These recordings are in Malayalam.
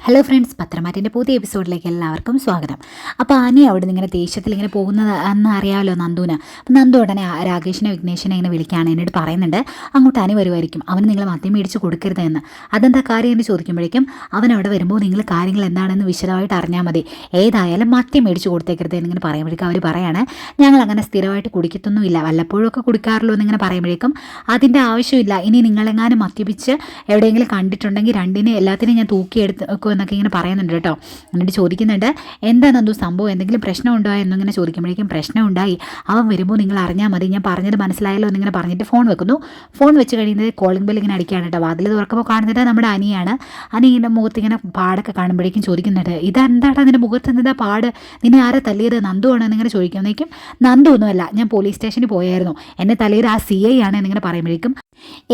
ഹലോ ഫ്രണ്ട്സ്, പത്രമാറ്റിൻ്റെ പുതിയ എപ്പിസോഡിലേക്ക് എല്ലാവർക്കും സ്വാഗതം. അപ്പോൾ ആനി അവിടെ നിന്ന് ഇങ്ങനെ ദേഷ്യത്തിൽ ഇങ്ങനെ പോകുന്നത് എന്ന് അറിയാമല്ലോ നന്ദുവിന്. അപ്പം നന്ദു ഉടനെ രാകേഷിനെ വിഘ്നേഷിനെ ഇങ്ങനെ വിളിക്കുകയാണ്. എന്നോട് പറയുന്നുണ്ട് അങ്ങോട്ട് ആനി വരുമായിരിക്കും, അവന് നിങ്ങൾ മദ്യം മേടിച്ച് കൊടുക്കരുത് എന്ന്. അതെന്താ കാര്യം എന്ന് ചോദിക്കുമ്പോഴേക്കും അവൻ അവിടെ വരുമ്പോൾ നിങ്ങൾ കാര്യങ്ങൾ എന്താണെന്ന് വിശദമായിട്ട് അറിഞ്ഞാൽ മതി, ഏതായാലും മദ്യം മേടിച്ച് കൊടുത്തേക്കരുത് എന്നിങ്ങനെ പറയുമ്പോഴേക്കും അവർ പറയാണ് ഞങ്ങൾ അങ്ങനെ സ്ഥിരമായിട്ട് കുടിക്കത്തൊന്നുമില്ല, വല്ലപ്പോഴും ഒക്കെ കുടിക്കാറുള്ളൂ എന്നിങ്ങനെ പറയുമ്പോഴേക്കും അതിൻ്റെ ആവശ്യമില്ല, ഇനി നിങ്ങളെങ്ങാനും മദ്യപിച്ച് എവിടെയെങ്കിലും കണ്ടിട്ടുണ്ടെങ്കിൽ രണ്ടിനെ എല്ലാത്തിനും ഞാൻ തൂക്കിയെടുത്ത് എന്നൊക്കെ ഇങ്ങനെ പറയുന്നുണ്ട് കേട്ടോ. എന്നിട്ട് ചോദിക്കുന്നുണ്ട് എന്താ നന്ദു സംഭവം, എന്തെങ്കിലും പ്രശ്നം ഉണ്ടോ എന്നിങ്ങനെ ചോദിക്കുമ്പോഴേക്കും പ്രശ്നം ഉണ്ടായി, അവൻ വരുമ്പോൾ നിങ്ങൾ അറിഞ്ഞാൽ മതി, ഞാൻ പറഞ്ഞത് മനസ്സിലായല്ലോ എന്നിങ്ങനെ പറഞ്ഞിട്ട് ഫോൺ വെക്കുന്നു. ഫോൺ വെച്ച് കഴിയുന്നത് കോളിംഗ് ബെൽ ഇങ്ങനെ അടിക്കുകയാണ് കേട്ടോ. വാതിൽ തുറക്കുമ്പോൾ കാണുന്നത് നമ്മുടെ അനിയാണ്. അനിയുടെ മുഖത്ത് ഇങ്ങനെ പാടൊക്കെ കാണുമ്പോഴേക്കും ചോദിക്കുന്നുണ്ട് ഇതെന്താടാ നിന്റെ മുഖത്ത് എന്താ പാട്, നിന്നെ ആരെ തല്ലിയത്, നന്ദു ആണോ എന്നിങ്ങനെ ചോദിക്കുമ്പോഴേക്കും നന്ദു ഒന്നുമല്ല, ഞാൻ പോലീസ് സ്റ്റേഷനിൽ പോയായിരുന്നു, എന്നെ തല്ലിയത് ആ CI ആണ് എന്നിങ്ങനെ പറയുമ്പോഴേക്കും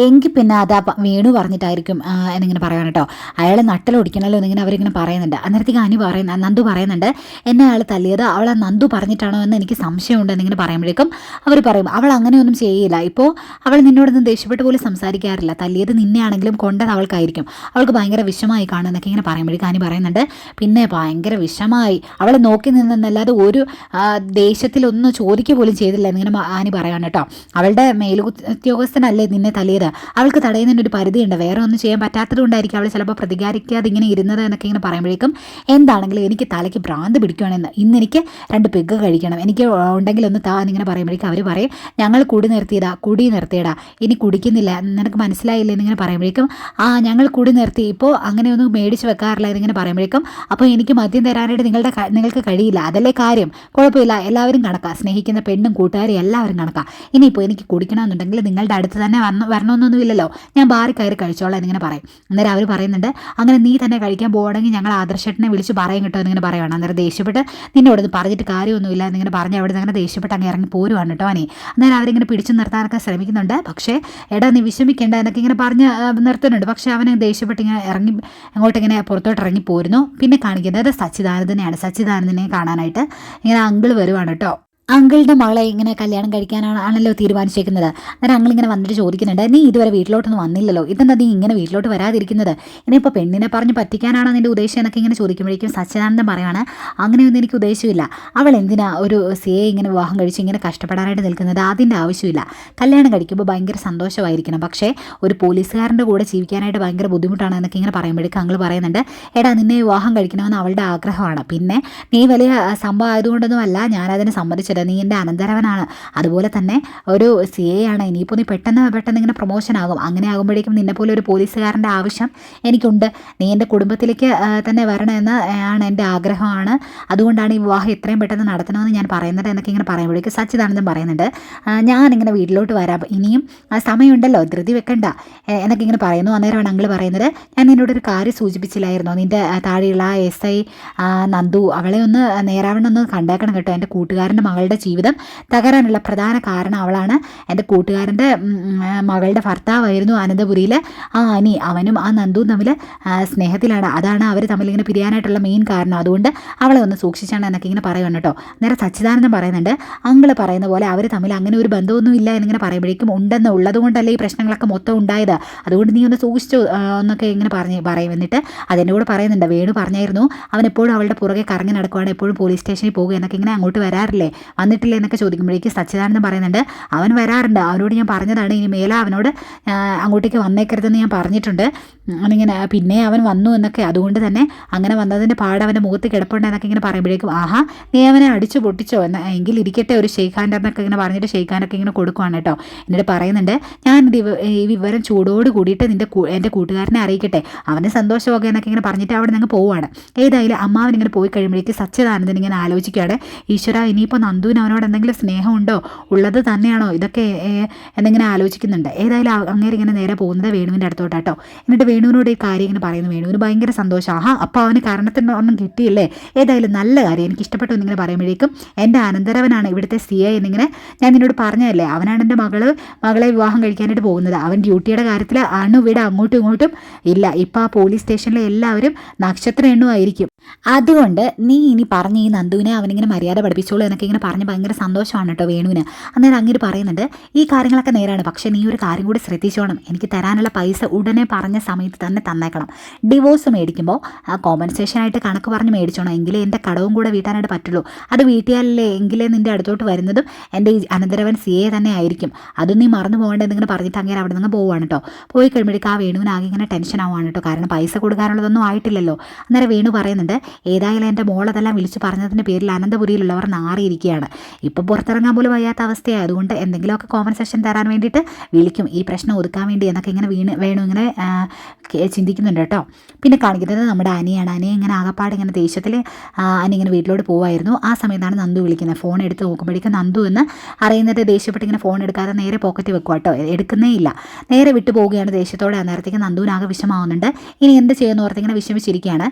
എങ്കിൽ പിന്നെ അതാ വേണു പറഞ്ഞിട്ടായിരിക്കും എന്നിങ്ങനെ പറയാൻ കേട്ടോ. അയാളെ നട്ടലൊടിക്കണമല്ലോ എന്നിങ്ങനെ അവരിങ്ങനെ പറയുന്നുണ്ട്. അന്നേരത്തേക്ക് നന്ദു പറയുന്നുണ്ട് എന്നെ അയാൾ തല്ലിയത് അവളെ നന്ദു പറഞ്ഞിട്ടാണോ എന്ന് എനിക്ക് സംശയമുണ്ട് എന്നിങ്ങനെ പറയുമ്പോഴേക്കും അവർ പറയും അവൾ അങ്ങനെയൊന്നും ചെയ്യില്ല, ഇപ്പോൾ അവൾ നിന്നോടൊന്നും ദേഷ്യപ്പെട്ട് പോലും സംസാരിക്കാറില്ല, തല്ലിയത് നിന്നെയാണെങ്കിലും കൊണ്ടത് അവൾക്കായിരിക്കും, അവൾക്ക് ഭയങ്കര വിഷമായി കാണുമെന്നൊക്കെ ഇങ്ങനെ പറയുമ്പോഴേക്കും ആനി പറയുന്നുണ്ട് പിന്നെ ഭയങ്കര വിഷമായി, അവളെ നോക്കി നിന്നല്ലാതെ ഒരു ദേഷ്യത്തിലൊന്നും ചോദിക്കുക പോലും ചെയ്തില്ല എന്നിങ്ങനെ ആനി പറയാൻ കേട്ടോ. അവളുടെ മേലുദ്യോഗസ്ഥനല്ലേ നിന്നെ തല്ലിയത്, അവൾക്ക് തടയുന്നതിന് ഒരു പരിധിയുണ്ട്, വേറെ ഒന്നും ചെയ്യാൻ പറ്റാത്തത് കൊണ്ടായിരിക്കും അവൾ ചിലപ്പോൾ പ്രതികാരിക്കാതെ ഇങ്ങനെ ഇരുന്നത് എന്നൊക്കെ ഇങ്ങനെ പറയുമ്പോഴേക്കും എന്താണെങ്കിലും എനിക്ക് തലയ്ക്ക് ഭ്രാന്ത് പിടിക്കുകയാണെന്ന്, ഇന്ന് എനിക്ക് 2 പെഗ് കഴിക്കണം, എനിക്ക് ഉണ്ടെങ്കിൽ ഒന്ന് താ എന്നിങ്ങനെ പറയുമ്പോഴേക്കും അവർ പറയും ഞങ്ങൾ കുടി നിർത്തിയടാ, ഇനി കുടിക്കുന്നില്ല, നിനക്ക് മനസ്സിലായില്ല എന്നിങ്ങനെ പറയുമ്പോഴേക്കും ഞങ്ങൾ കുടി നിർത്തി, ഇപ്പോൾ അങ്ങനെയൊന്നും മേടിച്ച് വെക്കാറില്ല എന്നിങ്ങനെ പറയുമ്പോഴേക്കും അപ്പോൾ എനിക്ക് മദ്യം തരാനായിട്ട് നിങ്ങൾക്ക് കഴിയില്ല, അതല്ലേ കാര്യം, കുഴപ്പമില്ല, എല്ലാവരും കണക്കാം, സ്നേഹിക്കുന്ന പെണ്ണും കൂട്ടുകാരും എല്ലാവരും കണക്കാം, ഇനിയിപ്പോൾ എനിക്ക് കുടിക്കണമെന്നുണ്ടെങ്കിൽ നിങ്ങളുടെ അടുത്ത് തന്നെ വരണമെന്നൊന്നുമില്ലല്ലോ, ഞാൻ ബാറി കയറി കഴിച്ചോളാം എന്നിങ്ങനെ പറയും. അന്നേരം അവർ പറയുന്നുണ്ട് അങ്ങനെ നീ തന്നെ കഴിക്കാൻ പോകണമെങ്കിൽ ഞങ്ങൾ ആദർശേട്ടനെ വിളിച്ച് പറയും കേട്ടോ എന്നിങ്ങനെ പറയുവാണ്. അന്നേരം ദേഷ്യപ്പെട്ട് നിന്നോട് പറഞ്ഞിട്ട് കാര്യമൊന്നുമില്ല എന്നിങ്ങനെ പറഞ്ഞ് അവിടെ നിന്ന് അങ്ങനെ ദേഷ്യപ്പെട്ട് അങ്ങ് ഇറങ്ങി പോരുവാണ് കേട്ടോ അനി. അന്നേരം അവരിങ്ങനെ പിടിച്ചു നിർത്താനൊക്കെ ശ്രമിക്കുന്നുണ്ട്, പക്ഷേ എടാ നീ വിഷമിക്കേണ്ട എന്നൊക്കെ ഇങ്ങനെ പറഞ്ഞ് നിർത്തുന്നുണ്ട്. പക്ഷേ അവന് ദേഷ്യപ്പെട്ട് ഇങ്ങനെ അങ്ങോട്ടിങ്ങനെ പുറത്തോട്ട് ഇറങ്ങി പോരുന്നു. പിന്നെ കാണിക്കുന്നത് സച്ചിദാനന്ദനെയാണ്. സച്ചിദാനന്ദനെ കാണാനായിട്ട് ഇങ്ങനെ അങ്കിൾ വരുവാണ് കേട്ടോ. അങ്കിളുടെ മകളെ ഇങ്ങനെ കല്യാണം കഴിക്കാനാണല്ലോ തീരുമാനിച്ചേക്കുന്നത്. അന്നേരം അങ്കിൾ ഇങ്ങനെ വന്നിട്ട് ചോദിക്കുന്നുണ്ട് നീ ഇതുവരെ വീട്ടിലോട്ടൊന്നും വന്നില്ലല്ലോ, ഇതെന്താ നീ ഇങ്ങനെ വീട്ടിലോട്ട് വരാതിരിക്കുന്നത്, ഇനിയിപ്പോൾ പെണ്ണിനെ പറഞ്ഞ് പറ്റിക്കാനാണോ നിൻ്റെ ഉദ്ദേശം എന്നൊക്കെ ഇങ്ങനെ ചോദിക്കുമ്പോഴേക്കും സച്ചിദാനന്ദൻ പറയുകയാണ് അങ്ങനെയൊന്നും എനിക്ക് ഉദ്ദേശമില്ല, അവൾ എന്തിനാ ഒരു CA ഇങ്ങനെ വിവാഹം കഴിച്ച് ഇങ്ങനെ കഷ്ടപ്പെടാനായിട്ട് നിൽക്കുന്നത്, അതിൻ്റെ ആവശ്യമില്ല, കല്യാണം കഴിക്കുമ്പോൾ ഭയങ്കര സന്തോഷമായിരിക്കണം, പക്ഷേ ഒരു പോലീസുകാരൻ്റെ കൂടെ ജീവിക്കാനായിട്ട് ഭയങ്കര ബുദ്ധിമുട്ടാണ് എന്നൊക്കെ ഇങ്ങനെ പറയുമ്പോഴേക്കും അങ്കിൾ പറയുന്നുണ്ട് എടാ നിന്നെ വിവാഹം കഴിക്കണമെന്ന് അവളുടെ ആഗ്രഹമാണ്, പിന്നെ നീ വലിയ സംഭവം ആയതുകൊണ്ടൊന്നും അല്ല ഞാനതിനെ സമ്മതിച്ചത്, നീ എൻ്റെ അനന്തരവനാണ്, അതുപോലെ തന്നെ ഒരു CA ആണ്, ഇനിയിപ്പോൾ നീ പെട്ടെന്ന് ഇങ്ങനെ പ്രൊമോഷൻ ആകും, അങ്ങനെ ആകുമ്പോഴേക്കും നിന്നെപ്പോലെ ഒരു പോലീസുകാരൻ്റെ ആവശ്യം എനിക്കുണ്ട്, നീ എൻ്റെ കുടുംബത്തിലേക്ക് തന്നെ വരണമെന്ന് ആണ് എൻ്റെ ആഗ്രഹമാണ്, അതുകൊണ്ടാണ് ഈ വിവാഹം എത്രയും പെട്ടെന്ന് നടത്തണമെന്ന് ഞാൻ പറയുന്നത് എന്നൊക്കെ ഇങ്ങനെ പറയുമ്പോഴേക്കും സച്ചിദാനന്ദൻ പറയുന്നുണ്ട് ഞാനിങ്ങനെ വീട്ടിലോട്ട് വരാം, ഇനിയും സമയമുണ്ടല്ലോ, ധൃതി വെക്കണ്ട എന്നൊക്കെ ഇങ്ങനെ പറയുന്നു. അന്നേരമാണ് അങ്കിൾ പറയുന്നത് ഞാൻ നിന്നോടൊരു കാര്യം സൂചിപ്പിച്ചില്ലായിരുന്നോ, നിൻ്റെ താഴെയുള്ള SI നന്ദു, അവളെ ഒന്ന് നേരാവണ്ണം ഒന്ന് കണ്ടേക്കണം കേട്ടോ, എൻ്റെ കൂട്ടുകാരൻ്റെ മകളുടെ ജീവിതം തകരാനുള്ള പ്രധാന കാരണം അവളാണ്, എൻ്റെ കൂട്ടുകാരൻ്റെ മകളുടെ ഭർത്താവായിരുന്നു അനന്തപുരിയിൽ അനി, അവനും ആ നന്ദുവും തമ്മിൽ സ്നേഹത്തിലാണ്, അതാണ് അവർ തമ്മിൽ ഇങ്ങനെ പിരിയാനായിട്ടുള്ള മെയിൻ കാരണം, അതുകൊണ്ട് അവളെ ഒന്ന് സൂക്ഷിച്ചാണ് എന്നൊക്കെ ഇങ്ങനെ പറയുന്നു കേട്ടോ. നേരെ സച്ചിദാനന്ദൻ പറയുന്നുണ്ട് അങ്കിള് പറയുന്ന പോലെ അവർ തമ്മിൽ അങ്ങനെ ഒരു ബന്ധമൊന്നും ഇല്ല എന്നിങ്ങനെ പറയുമ്പോഴേക്കും ഉണ്ടെന്ന് ഉള്ളത് കൊണ്ടല്ലേ ഈ പ്രശ്നങ്ങളൊക്കെ മൊത്തം ഉണ്ടായത്, അതുകൊണ്ട് നീ ഒന്ന് സൂക്ഷിച്ചു എന്നൊക്കെ ഇങ്ങനെ പറയും. എന്നിട്ട് അതിൻ്റെ കൂടെ പറയുന്നുണ്ട് വേണു പറഞ്ഞായിരുന്നു അവൻ എപ്പോഴും അവളുടെ പുറകെ കറങ്ങി നടക്കുവാണ്, എപ്പോഴും പോലീസ് സ്റ്റേഷനിൽ പോകുക എന്നൊക്കെ ഇങ്ങനെ അങ്ങോട്ട് വരാറില്ലേ, വന്നിട്ടില്ല എന്നൊക്കെ ചോദിക്കുമ്പോഴേക്കും സച്ചിദാനന്ദൻ പറയുന്നുണ്ട് അവൻ വരാറുണ്ട്, അവനോട് ഞാൻ പറഞ്ഞതാണ് ഇനി മേലെ അവനോട് അങ്ങോട്ടേക്ക് വന്നേക്കരുതെന്ന് ഞാൻ പറഞ്ഞിട്ടുണ്ട് എന്നിങ്ങനെ, പിന്നെ അവൻ വന്നു എന്നൊക്കെ, അതുകൊണ്ട് തന്നെ അങ്ങനെ വന്നതിൻ്റെ പാട് അവൻ്റെ മുഖത്ത് കിടപ്പുണ്ട് എന്നൊക്കെ ഇങ്ങനെ പറയുമ്പോഴേക്കും ആഹാ നീ അവനെ അടിച്ചു പൊട്ടിച്ചോ എങ്കിൽ ഇരിക്കട്ടെ ഒരു ഷെയ്ഖ് ഹാൻഡ് എന്നൊക്കെ ഇങ്ങനെ പറഞ്ഞിട്ട് ഷെയ്ഖ് ഹാൻഡൊക്കെ ഇങ്ങനെ കൊടുക്കുവാണ് കേട്ടോ. എന്നിട്ട് പറയുന്നുണ്ട് ഞാൻ ഈ വിവരം ചൂടോട് കൂടിയിട്ട് എൻ്റെ കൂട്ടുകാരനെ അറിയിക്കട്ടെ, അവന് സന്തോഷമൊക്കെ എന്നൊക്കെ ഇങ്ങനെ പറഞ്ഞിട്ട് അവിടെ നിന്ന് പോവുകയാണ്. ഏതായാലും അമ്മാവൻ ഇങ്ങനെ പോയി കഴിയുമ്പോഴേക്കും സച്ചിദാനന്ദൻ ഇങ്ങനെ ആലോചിക്കുകയാണ് ഈശ്വര ഇനിയിപ്പോൾ നന്ദുവിന് അവനോട് എന്തെങ്കിലും സ്നേഹമുണ്ടോ, ഉള്ളത് തന്നെയാണോ ഇതൊക്കെ എന്നിങ്ങനെ ആലോചിക്കുന്നുണ്ട്. ഏതായാലും അങ്ങേര് ഇങ്ങനെ നേരെ പോകുന്നത് വേണുവിൻ്റെ അടുത്തോട്ടാട്ടോ. എന്നിട്ട് വേണുവിനോട് ഈ കാര്യം ഇങ്ങനെ പറയുന്നു, വേണുവിന് ഭയങ്കര സന്തോഷം, അപ്പോൾ അവന് കാരണത്തിനൊന്നും കിട്ടിയില്ലേ, ഏതായാലും നല്ല കാര്യം എനിക്ക് ഇഷ്ടപ്പെട്ടു എന്നിങ്ങനെ പറയുമ്പോഴേക്കും എൻ്റെ അനന്തരവനാണ് ഇവിടുത്തെ CI എന്നിങ്ങനെ ഞാൻ നിന്നോട് പറഞ്ഞതല്ലേ, അവനാണ് എൻ്റെ മകളെ വിവാഹം കഴിക്കാനായിട്ട് പോകുന്നത്, അവൻ ഡ്യൂട്ടിയുടെ കാര്യത്തിൽ ഇവിടെ അങ്ങോട്ടും ഇങ്ങോട്ടും ഇല്ല, ഇപ്പോൾ ആ പോലീസ് സ്റ്റേഷനിലെ എല്ലാവരും നക്ഷത്ര എണ്ണുമായിരിക്കും, അതുകൊണ്ട് നീ ഇനി പറഞ്ഞ് ഈ നന്ദുവിനെ അവനിങ്ങനെ മര്യാദ പഠിപ്പിച്ചോളൂ എന്നൊക്കെ ഇങ്ങനെ പറഞ്ഞ് ഭയങ്കര സന്തോഷമാണ് കേട്ടോ വേണുവിന്. അന്നേരം അങ്ങേര് പറയുന്നുണ്ട്, ഈ കാര്യങ്ങളൊക്കെ നേരാണ്, പക്ഷേ നീ ഒരു കാര്യം കൂടി ശ്രദ്ധിച്ചോണം, എനിക്ക് തരാനുള്ള പൈസ ഉടനെ പറഞ്ഞ സമയത്ത് തന്നെ തന്നേക്കണം. ഡിവോഴ്സ് മേടിക്കുമ്പോൾ കോമ്പൻസേഷനായിട്ട് കണക്ക് പറഞ്ഞ് മേടിച്ചോണം, എങ്കിലേ എൻ്റെ കടവും കൂടെ വീട്ടാനായിട്ട് പറ്റുള്ളൂ. അത് വീട്ടിയാലല്ലേ എങ്കിലേ നിൻ്റെ അടുത്തോട്ട് വരുന്നതും എൻ്റെ ഈ അനന്തരവൻ CA തന്നെ ആയിരിക്കും. അതും നീ മറന്നു പോകേണ്ടത് എന്നിങ്ങനെ പറഞ്ഞിട്ട് അങ്ങേര് അവിടെ നിന്ന് പോവുകയാണ് കേട്ടോ. പോയി കഴിയുമ്പോഴേക്കും ആ വേണുവിനാകെ ഇങ്ങനെ ടെൻഷൻ ആവുകയാണ് കേട്ടോ, കാരണം പൈസ കൊടുക്കാനുള്ളതൊന്നും ആയിട്ടില്ലല്ലോ. അന്നേരം വേണു പറയുന്നുണ്ട്, ഏതായാലും എൻ്റെ മോളതെല്ലാം വിളിച്ച് പറഞ്ഞതിൻ്റെ പേരിൽ അനന്തപുരിയിലുള്ളവർ നാറിയിരിക്കുകയാണ്, ഇപ്പം പുറത്തിറങ്ങാൻ പോലും വയ്യാത്ത അവസ്ഥയായി, അതുകൊണ്ട് എന്തെങ്കിലുമൊക്കെ കോമ്പൻസേഷൻ തരാൻ വേണ്ടിയിട്ട് വിളിക്കും, ഈ പ്രശ്നം ഒതുക്കാൻ വേണ്ടി എന്നൊക്കെ ഇങ്ങനെ വേണു ഇങ്ങനെ ചിന്തിക്കുന്നുണ്ട് കേട്ടോ. പിന്നെ കാണിക്കുന്നത് നമ്മുടെ അനിയാണ്. അനി ഇങ്ങനെ ആകപ്പാട് ഇങ്ങനെ ദേഷ്യത്തിൽ അനി ഇങ്ങനെ വീട്ടിലോട്ട് പോവായിരുന്നു. ആ സമയത്താണ് നന്ദു വിളിക്കുന്നത്. ഫോൺ എടുത്ത് നോക്കുമ്പോഴേക്കും നന്ദു എന്ന് അറിയുന്നത് ദേഷ്യപ്പെട്ട് ഇങ്ങനെ ഫോൺ എടുക്കാതെ നേരെ പോക്കറ്റ് വെക്കുക കേട്ടോ, എടുക്കുന്നേ ഇല്ല, നേരെ വിട്ടു പോവുകയാണ് ദേഷ്യത്തോടെ. അന്നേരത്തേക്ക് നന്ദുവിനാകെ വിഷമാവുന്നുണ്ട്. ഇനി എന്ത് ചെയ്യുന്ന ഓർത്ത് ഇങ്ങനെ വിഷമിച്ചിരിക്കുകയാണ്.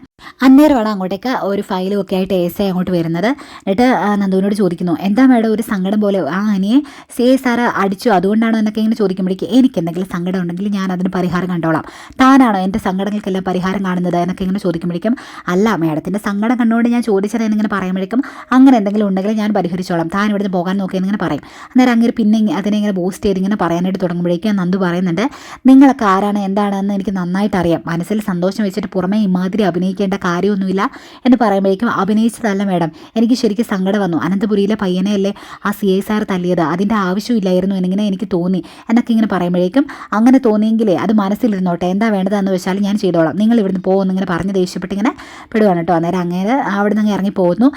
അന്നേരമാണ് അങ്ങോട്ടേക്ക് ഒരു ഫയലും ഒക്കെ ആയിട്ട് ASI അങ്ങോട്ട് വരുന്നത്. എന്നിട്ട് നന്ദുവിനോട് ചോദിക്കുന്നു, എന്താ മേഡം ഒരു സങ്കടം പോലെ, അനിയെ CA സാറ് അടിച്ചു അതുകൊണ്ടാണോ എന്നൊക്കെ ഇങ്ങനെ ചോദിക്കുമ്പോഴേക്കും, എനിക്ക് എന്തെങ്കിലും സങ്കടം ഉണ്ടെങ്കിൽ ഞാൻ അതിന് പരിഹാരം കണ്ടോളാം, താനാണോ എൻ്റെ സങ്കടങ്ങൾക്കെല്ലാം പരിഹാരം കാണുന്നത് എന്നൊക്കെ ഇങ്ങനെ ചോദിക്കുമ്പോഴേക്കും, അല്ല മേഡത്തിൻ്റെ സങ്കടം കണ്ടുകൊണ്ട് ഞാൻ ചോദിച്ചത് എന്നിങ്ങനെ പറയുമ്പോഴേക്കും, അങ്ങനെ എന്തെങ്കിലും ഉണ്ടെങ്കിൽ ഞാൻ പരിഹരിച്ചോളാം, താൻ ഇവിടുന്ന് പോകാൻ നോക്കിയെന്നിങ്ങനെ പറയും. അന്നേരം അങ്ങനെ പിന്നെ അതിനെ ഇങ്ങനെ ബൂസ്റ്റ് ചെയ്ത് ഇങ്ങനെ പറയാനായിട്ട് തുടങ്ങുമ്പോഴേക്കും നന്ദു പറയുന്നുണ്ട്, നിങ്ങളൊക്കെ ആരാണ് എന്താണെന്ന് എനിക്ക് നന്നായിട്ട് അറിയാം, മനസ്സിൽ സന്തോഷം വെച്ചിട്ട് പുറമേ ഇമാതിരി അഭിനയിക്കേണ്ട കാര്യമൊന്നുമില്ല എന്ന് പറയുമ്പോഴേക്കും, അഭിനയിച്ചതല്ല മേഡം, എനിക്ക് ശരിക്കും സങ്കടം വന്നു, അനന്തപുരിയിലെ പയ്യനെയല്ലേ ആ CA സാർ തല്ലിയത്, അതിൻ്റെ ആവശ്യമില്ലായിരുന്നു എന്നിങ്ങനെ എനിക്ക് തോന്നി എന്നൊക്കെ ഇങ്ങനെ പറയുമ്പോഴേക്കും, അങ്ങനെ തോന്നിയെങ്കിലേ അത് മനസ്സിലിരുന്നോട്ടെ, എന്താ വേണ്ടതെന്ന് വെച്ചാൽ ഞാൻ ചെയ്തോളാം, നിങ്ങൾ ഇവിടുന്ന് പോകുന്നിങ്ങനെ പറഞ്ഞ് ദേഷ്യപ്പെട്ട് ഇങ്ങനെ പെടുവാണ് കേട്ടോ. അന്നേരം അങ്ങനെ അവിടെ നിന്ന് ഇറങ്ങി പോകുന്നു.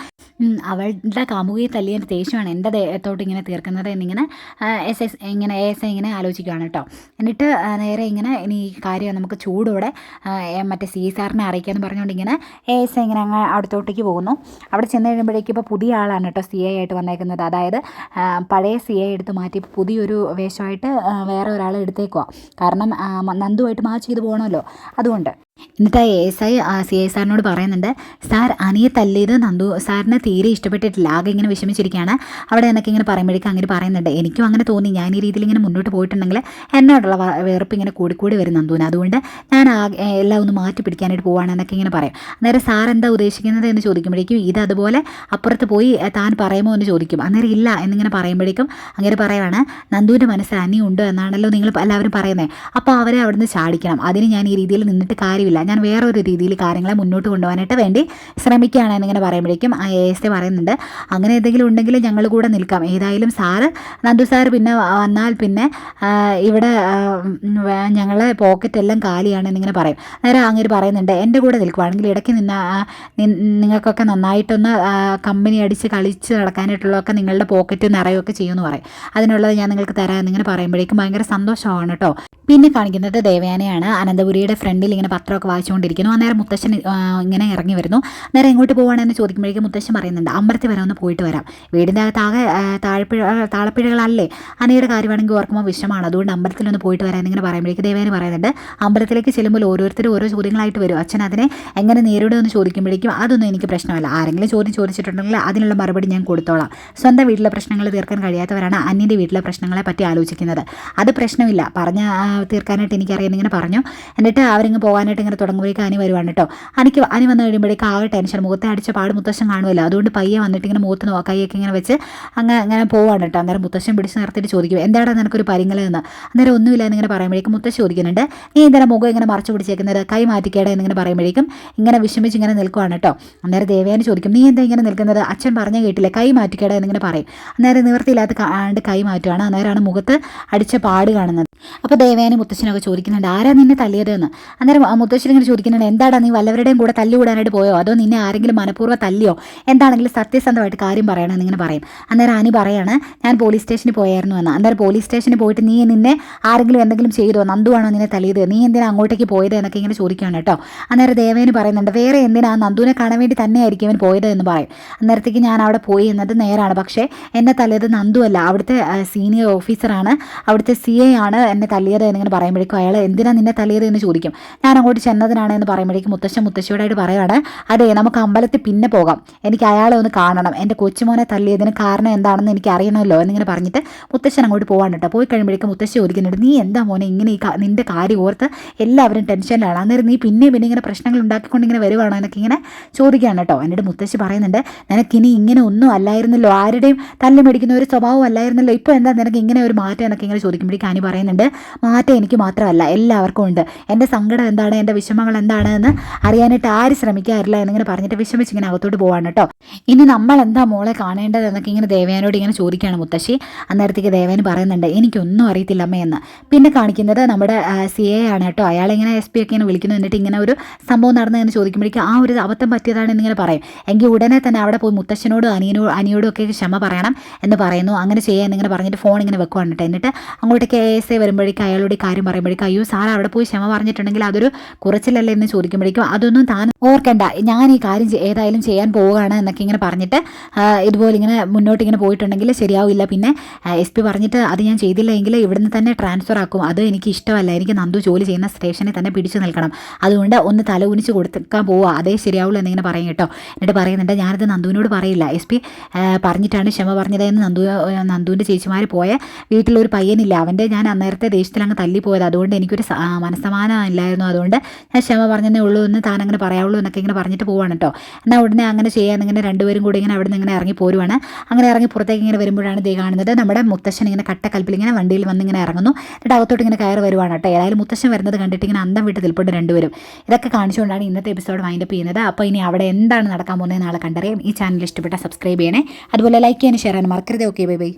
അവളുടെ കാമുകിയെ തല്ലിയതിൻ്റെ ദേഷ്യമാണ് എൻ്റെ ദേഹത്തോട്ട് ഇങ്ങനെ തീർക്കുന്നത് എന്നിങ്ങനെ ഇങ്ങനെ ASI ഇങ്ങനെ ആലോചിക്കുകയാണ് കേട്ടോ. എന്നിട്ട് നേരെ ഇങ്ങനെ ഇനി ഈ കാര്യം നമുക്ക് ചൂടോടെ മറ്റേ CA സാറിനെ അറിയിക്കാമെന്ന് പറഞ്ഞുകൊണ്ട് ഇങ്ങനെ ASI ഇങ്ങനെ അങ്ങ് അടുത്തോട്ടേക്ക് പോകുന്നു. അവിടെ ചെന്ന് കഴിയുമ്പോഴേക്കും ഇപ്പോൾ പുതിയ ആളാണ് കേട്ടോ CA ആയിട്ട് വന്നേക്കുന്നത്. അതായത് പഴയ CA എടുത്ത് മാറ്റി പുതിയൊരു വേഷമായിട്ട് വേറെ ഒരാളെ എടുത്തേക്കുക, കാരണം നന്ദുമായിട്ട് മാച്ച് ചെയ്ത് പോകണമല്ലോ, അതുകൊണ്ട്. എന്നിട്ട് CA സാറിനോട് പറയുന്നുണ്ട്, സാർ അനിയെ തല്ലിയത് നന്ദു സാറിന് തീരെ ഇഷ്ടപ്പെട്ടിട്ടില്ല, ആകെ ഇങ്ങനെ വിഷമിച്ചിരിക്കുകയാണ് അവിടെ എന്നൊക്കെ ഇങ്ങനെ പറയുമ്പോഴേക്കും അങ്ങനെ പറയുന്നുണ്ട്, എനിക്കും അങ്ങനെ തോന്നി, ഞാൻ ഈ രീതിയിൽ ഇങ്ങനെ മുന്നോട്ട് പോയിട്ടുണ്ടെങ്കിൽ എന്നോടുള്ള വെറുപ്പ് ഇങ്ങനെ കൂടിക്കൂടി വരും നന്ദുവിന്, അതുകൊണ്ട് ഞാൻ എല്ലാം ഒന്ന് മാറ്റി പിടിക്കാനായിട്ട് പോവുകയാണെന്നൊക്കെ ഇങ്ങനെ പറയും. അന്നേരം സാർ എന്താ ഉദ്ദേശിക്കുന്നത് എന്ന് ചോദിക്കുമ്പോഴേക്കും, ഇത് അതുപോലെ അപ്പുറത്ത് പോയി താൻ പറയുമോ എന്ന് ചോദിക്കും. അന്നേരം ഇല്ല എന്നിങ്ങനെ പറയുമ്പോഴേക്കും അങ്ങനെ പറയുവാണ്, നന്ദുവിൻ്റെ മനസ്സിൽ അനി ഉണ്ട് എന്നാണല്ലോ നിങ്ങൾ എല്ലാവരും പറയുന്നത്, അപ്പോൾ അവരെ അവിടുന്ന് ചാടിക്കണം, അതിന് ഞാൻ ഈ രീതിയിൽ നിന്നിട്ട് കാര്യമില്ല, ഞാൻ വേറൊരു രീതിയിൽ കാര്യങ്ങളെ മുന്നോട്ട് കൊണ്ടുപോകാനായിട്ട് വേണ്ടി ശ്രമിക്കുകയാണ് എന്നിങ്ങനെ പറയുമ്പോഴേക്കും ASI പറയുന്നുണ്ട്, അങ്ങനെ എന്തെങ്കിലും ഉണ്ടെങ്കിൽ ഞങ്ങൾ കൂടെ നിൽക്കാം, ഏതായാലും സാറ് നന്ദു സാർ പിന്നെ വന്നാൽ പിന്നെ ഇവിടെ ഞങ്ങളെ പോക്കറ്റ് എല്ലാം കാലിയാണ് എന്നിങ്ങനെ പറയും. നേരം അങ്ങനെ പറയുന്നുണ്ട്, എൻ്റെ കൂടെ നിൽക്കുവാണെങ്കിൽ ഇടയ്ക്ക് നിങ്ങൾക്കൊക്കെ നന്നായിട്ടൊന്ന് കമ്പനി അടിച്ച് കളിച്ച് നടക്കാനായിട്ടുള്ളതൊക്കെ നിങ്ങളുടെ പോക്കറ്റ് നിറയൊക്കെ ചെയ്യുമെന്ന് പറയും, അതിനുള്ളത് ഞാൻ നിങ്ങൾക്ക് തരാം എന്നിങ്ങനെ പറയുമ്പോഴേക്കും ഭയങ്കര സന്തോഷമാണ് കേട്ടോ. പിന്നെ കാണിക്കുന്നത് ദേവയാനയാണ്. അനന്തപുരിയുടെ ഫ്രണ്ടിൽ ഇങ്ങനെ പത്രമൊക്കെ വായിച്ചുകൊണ്ടിരിക്കുന്നു. അന്നേരം മുത്തശ്ശൻ ഇങ്ങനെ ഇറങ്ങി വരുന്നു. നേരെ എങ്ങോട്ട് പോവുകയാണെന്ന് ചോദിക്കുമ്പോഴേക്കും മുത്തശ്ശൻ പറയുന്നുണ്ട്, അമ്പലത്തിൽ വരെ ഒന്ന് പോയിട്ട് വരാം, വീടിൻ്റെ അകത്ത് ആകെ താളപ്പിഴകളല്ലേ, അനയുടെ കാര്യമാണെങ്കിൽ ഓർക്കുമ്പോൾ വിഷമാണ്, അതുകൊണ്ട് അമ്പലത്തിലൊന്ന് പോയിട്ട് വരാം എന്നിങ്ങനെ പറയുമ്പോഴേക്കും ദേവയാനി പറയുന്നുണ്ട്, അമ്പലത്തിലേക്ക് ചെല്ലുമ്പോൾ ഓരോരുത്തരും ഓരോ ചോദ്യങ്ങളായിട്ട് വരും, അച്ഛൻ അതിനെ എങ്ങനെ നേരിടുമെന്ന് ചോദിക്കുമ്പോഴേക്കും, അതൊന്നും എനിക്ക് പ്രശ്നമല്ല, ആരെങ്കിലും ചോദ്യം ചോദിച്ചിട്ടുണ്ടെങ്കിൽ അതിനുള്ള മറുപടി ഞാൻ കൊടുത്തോളാം, സ്വന്തം വീട്ടിലെ പ്രശ്നങ്ങൾ തീർക്കാൻ കഴിയാത്തവരാണ് അന്യൻ്റെ വീട്ടിലെ പ്രശ്നങ്ങളെ പറ്റി ആലോചിക്കുന്നത്, അത് പ്രശ്നമില്ല, പറഞ്ഞ തീർക്കാനായിട്ട് എനിക്കറിയാം എന്നിങ്ങനെ പറഞ്ഞു. എന്നിട്ട് അവരിങ്ങ് പോകാനായിട്ട് ഇങ്ങനെ തുടങ്ങുമ്പോഴേക്കും അനി വരുവാണ് കേട്ടോ. അനി വന്നു കഴിയുമ്പോഴേക്കും ആകെ ടെൻഷൻ, മുഖത്തെ അടിച്ച പാട് മുത്തശ്ശൻ കാണുമല്ലോ, അതുകൊണ്ട് പയ്യെ വന്നിട്ട് ഇങ്ങനെ മുഖത്ത് കൈയൊക്കെ ഇങ്ങനെ വെച്ച് അങ്ങനെ പോവാണ് കേട്ടോ. അന്നേരം മുത്തശ്ശൻ പിടിച്ച് നിർത്തിയിട്ട് ചോദിക്കും, എന്താണ് നിനക്കൊരു പരിങ്ങലെന്ന്. അന്നേരം ഒന്നുമില്ല എന്നിങ്ങനെ പറയുമ്പോഴേക്കും മുത്തശ്ശി ചോദിക്കുന്നുണ്ട്, നീ എന്താണ് മുഖം ഇങ്ങനെ മറച്ചു പിടിച്ചേക്കുന്നത്, കൈ മാറ്റിക്കേടെ എന്നിങ്ങനെ പറയുമ്പോഴേക്കും ഇങ്ങനെ വിഷമിച്ച് ഇങ്ങനെ നിൽക്കുവാണ് കേട്ടോ. അന്നേരം ദേവയാനി ചോദിക്കും, നീ എന്താ ഇങ്ങനെ നിൽക്കുന്നത്, അച്ഛൻ പറഞ്ഞ കേട്ടില്ലേ, കൈ മാറ്റിക്കേടെ എന്നിങ്ങനെ പറയും. അന്നേരം നിവൃത്തിയില്ലാത്ത കൈ മാറ്റുകയാണ്. അന്നേരമാണ് മുഖത്ത് അടിച്ച പാട് കാണുന്നത്. അപ്പോൾ ദേവയാനി മുത്തശ്ശനൊക്കെ ചോദിക്കുന്നുണ്ട്, ആരാ നിന്നെ തല്ലിയതെന്ന്. അന്നേരം മുത്തശ്ശൻ ഇങ്ങനെ ചോദിക്കുന്നുണ്ട്, എന്താടാ നീ വല്ലവരുടെയും കൂടെ തല്ലുകൂടാനായിട്ട് പോയോ, അതോ നിന്നെ ആരെങ്കിലും മനഃപൂർവ്വം തല്ലിയോ, എന്താണെങ്കിലും സത്യസന്ധമായിട്ട് കാര്യം പറയണം എന്നിങ്ങനെ പറയും. അന്നേരം അനി പറയാണ്, ഞാൻ പോലീസ് സ്റ്റേഷനിൽ പോയായിരുന്നു എന്ന്. അന്നേരം പോലീസ് സ്റ്റേഷനിൽ പോയിട്ട് നിന്നെ ആരെങ്കിലും എന്തെങ്കിലും ചെയ്തോ, നന്ദുവാണോ നിന്നെ തല്ലിയത്, നീ എന്തിനാ അങ്ങോട്ടേക്ക് പോയത് എന്നൊക്കെ ഇങ്ങനെ ചോദിക്കുകയാണ് കേട്ടോ. അന്നേരം ദേവേന് പറയുന്നുണ്ട്, വേറെ എന്തിനാ, നന്ദുവിനെ കാണാൻ വേണ്ടി തന്നെയായിരിക്കും അവൻ പോയത് എന്ന് പറയും. അന്നേരത്തേക്ക് ഞാൻ അവിടെ പോയി എന്നത് നേരാണ്, പക്ഷേ എന്നെ തല്ലിയത് നന്ദുവല്ല, അവിടുത്തെ സീനിയർ ഓഫീസറാണ്, അവിടുത്തെ CA ആണ് എന്നെ തല്ലിയത് എന്നിങ്ങനെ പറയുമ്പോഴേക്കും അയാൾ എന്തിനാ നിന്നെ തല്ലിയത് എന്ന് ചോദിക്കും. ഞാൻ അങ്ങോട്ട് ചെന്നതിനാണ് എന്ന് പറയുമ്പോഴേക്കും മുത്തശ്ശിയോടായിട്ട് പറയുകയാണ്, അതെ നമുക്ക് അമ്പലത്തിൽ പിന്നെ പോകാം, എനിക്ക് അയാളെ ഒന്ന് കാണണം, എൻ്റെ കൊച്ചുമോനെ തല്ലിയതിന് കാരണം എന്താണെന്ന് എനിക്ക് അറിയണമല്ലോ എന്നിങ്ങനെ പറഞ്ഞിട്ട് മുത്തശ്ശൻ അങ്ങോട്ട് പോകാൻ കേട്ടോ. പോയി കഴിയുമ്പോഴേക്കും മുത്തശ്ശി ചോദിക്കുന്നുണ്ട്, നീ എന്താ മോനെ ഇങ്ങനെ നിൻ്റെ കാര്യം ഓർത്ത് എല്ലാവരും ടെൻഷനിലാണ്, അന്നേരം നീ പിന്നെ ഇങ്ങനെ പ്രശ്നങ്ങൾ ഉണ്ടാക്കിക്കൊണ്ട് ഇങ്ങനെ വരുവാണോ എന്നൊക്കെ ഇങ്ങനെ ചോദിക്കുകയാണ് കേട്ടോ. എന്നിട്ട് മുത്തശ്ശി പറയുന്നുണ്ട്, നിനക്കിനി ഇങ്ങനെ ഒന്നും അല്ലായിരുന്നല്ലോ, ആരുടെയും തല്ല് മേടിക്കുന്ന ഒരു സ്വഭാവം അല്ലായിരുന്നല്ലോ, ഇപ്പോൾ എന്താ നിനക്ക് ഇങ്ങനെ ഒരു മാറ്റം എന്നൊക്കെ ഇങ്ങനെ ചോദിക്കുമ്പോഴേക്കും ആനി പറയുന്നുണ്ട്, മാറ്റം എനിക്ക് മാത്രമല്ല എല്ലാവർക്കും ഉണ്ട്, എൻ്റെ സങ്കടം എന്താണ്, എൻ്റെ വിഷമങ്ങൾ എന്താണ് എന്ന് അറിയാനായിട്ട് ആരും ശ്രമിക്കാറില്ല എന്നിങ്ങനെ പറഞ്ഞിട്ട് വിഷമിച്ച് ഇങ്ങനെ അകത്തോട്ട് പോവാണ് കേട്ടോ. ഇനി നമ്മൾ എന്താ മോളെ കാണേണ്ടത് എന്നൊക്കെ ഇങ്ങനെ ദേവയാനോട് ഇങ്ങനെ ചോദിക്കുകയാണ് മുത്തശ്ശി. അന്നേരത്തേക്ക് ദേവയാനി പറയുന്നുണ്ട്, എനിക്കൊന്നും അറിയത്തില്ല അമ്മയെന്ന്. പിന്നെ കാണിക്കുന്നത് നമ്മുടെ CA ആണ് കേട്ടോ. അയാളിങ്ങനെ SP ഒക്കെ ഇങ്ങനെ വിളിക്കുന്നു. എന്നിട്ട് ഇങ്ങനെ ഒരു സംഭവം നടന്നതെന്ന് ചോദിക്കുമ്പോഴേക്കും ആ ഒരു അബദ്ധം പറ്റിയതാണ് എന്നിങ്ങനെ പറയും. എങ്കിൽ ഉടനെ തന്നെ അവിടെ പോയി മുത്തശ്ശനോടും അനിയോടും ഒക്കെ ക്ഷമ പറയണം എന്ന് പറയുന്നു. അങ്ങനെ ചെയ്യാൻ എന്നിങ്ങനെ പറഞ്ഞിട്ട് ഫോൺ ഇങ്ങനെ വെക്കുവാണ് കേട്ടോ. എന്നിട്ട് അങ്ങോട്ടേക്ക് ASA വരുമ്പോഴേക്കും അയാളുടെ കാര്യം പറയുമ്പോഴേക്കും, അയ്യോ സാർ അവിടെ പോയി ക്ഷമ പറഞ്ഞിട്ടുണ്ടെങ്കിൽ അതൊരു കുറച്ചിലല്ലേ എന്ന് ചോദിക്കുമ്പോഴേക്കും, അതൊന്നും താൻ ഓർക്കണ്ട, ഞാൻ ഈ കാര്യം ഏതായാലും ചെയ്യാൻ പോവുകയാണ് എന്നൊക്കെ ഇങ്ങനെ പറഞ്ഞിട്ട് ഇതുപോലെ ഇങ്ങനെ മുന്നോട്ട് ഇങ്ങനെ പോയിട്ടുണ്ടെങ്കിൽ ശരിയാവില്ല. പിന്നെ SP പറഞ്ഞിട്ട് അത് ഞാൻ ചെയ്തില്ല എങ്കിൽ ഇവിടുന്ന് തന്നെ ട്രാൻസ്ഫർ ആക്കും, അത് എനിക്ക് ഇഷ്ടമല്ല, എനിക്ക് നന്ദു ജോലി ചെയ്യുന്ന സ്റ്റേഷനിൽ തന്നെ പിടിച്ചു നിൽക്കണം, അതുകൊണ്ട് ഒന്ന് തല ഉനിച്ച് കൊടുക്കാൻ പോവുക, അതേ ശരിയാവുള്ളൂ എന്നിങ്ങനെ പറയും കേട്ടോ. എന്നിട്ട് പറയുന്നുണ്ട്, ഞാനത് നന്ദുവിനോട് പറയില്ല, SP പറഞ്ഞിട്ടാണ് ക്ഷമ പറഞ്ഞതെന്ന്. നന്ദുവിൻ്റെ ചേച്ചിമാർ പോയ വീട്ടിലൊരു പയ്യനില്ല, അവൻ്റെ ഞാൻ അന്നേരത്തെ ദേഷ്യത്തിൽ അങ്ങ് തല്ലിപ്പോയത്, അതുകൊണ്ട് എനിക്കൊരു മനസ്സമാനം ഇല്ലായിരുന്നു, അതുകൊണ്ട് ഞാൻ ക്ഷമ പറഞ്ഞതേ ഉള്ളൂ എന്ന് താൻ അങ്ങനെ പറയാവുള്ളൂ എന്നൊക്കെ ഇങ്ങനെ പറഞ്ഞിട്ട് പോവാണ് കേട്ടോ. എന്നാൽ ഉടനെ അങ്ങനെ ചെയ്യാൻ ഇങ്ങനെ രണ്ടുപേരും കൂടി ഇങ്ങനെ അവിടെ നിന്ന് ഇങ്ങനെ ഇറങ്ങി പോരുവാണ്. അങ്ങനെ ഇറങ്ങി പുറത്തേക്ക് ഇങ്ങനെ വരുമ്പോഴാണ് ദേ കാണുന്നത് നമ്മുടെ മുത്തശ്ശൻ ഇങ്ങനെ കട്ടക്കൽപ്പിൽ ഇങ്ങനെ വണ്ടിയിൽ വന്ന് ഇങ്ങനെ ഇറങ്ങുന്നു. എന്നിട്ട് അകത്തോട്ട് ഇങ്ങനെ കയറി വരുവാണ് കേട്ടോ. ഏതായാലും മുത്തശ്ശൻ വരുന്നത് കണ്ടിട്ട് ഇങ്ങനെ അന്തം വിട്ട് നിൽപ്പുണ്ട് രണ്ടുപേരും. ഇതൊക്കെ കാണിച്ചുകൊണ്ടാണ് ഇന്നത്തെ എപ്പിസോഡ് വൈൻഡപ്പ് ചെയ്യുന്നത്. അപ്പോൾ ഇനി അവിടെ എന്താണ് നടക്കാൻ പോകുന്നത് നാളെ കണ്ടറിയാം. ഈ ചാനൽ ഇഷ്ടപ്പെട്ട സബ്സ്ക്രൈബ് ചെയ്യണേ, അതുപോലെ ലൈക്ക് ചെയ്യാനും ഷെയർ ചെയ്യാനും മറക്കരുത്. Okay, bye bye.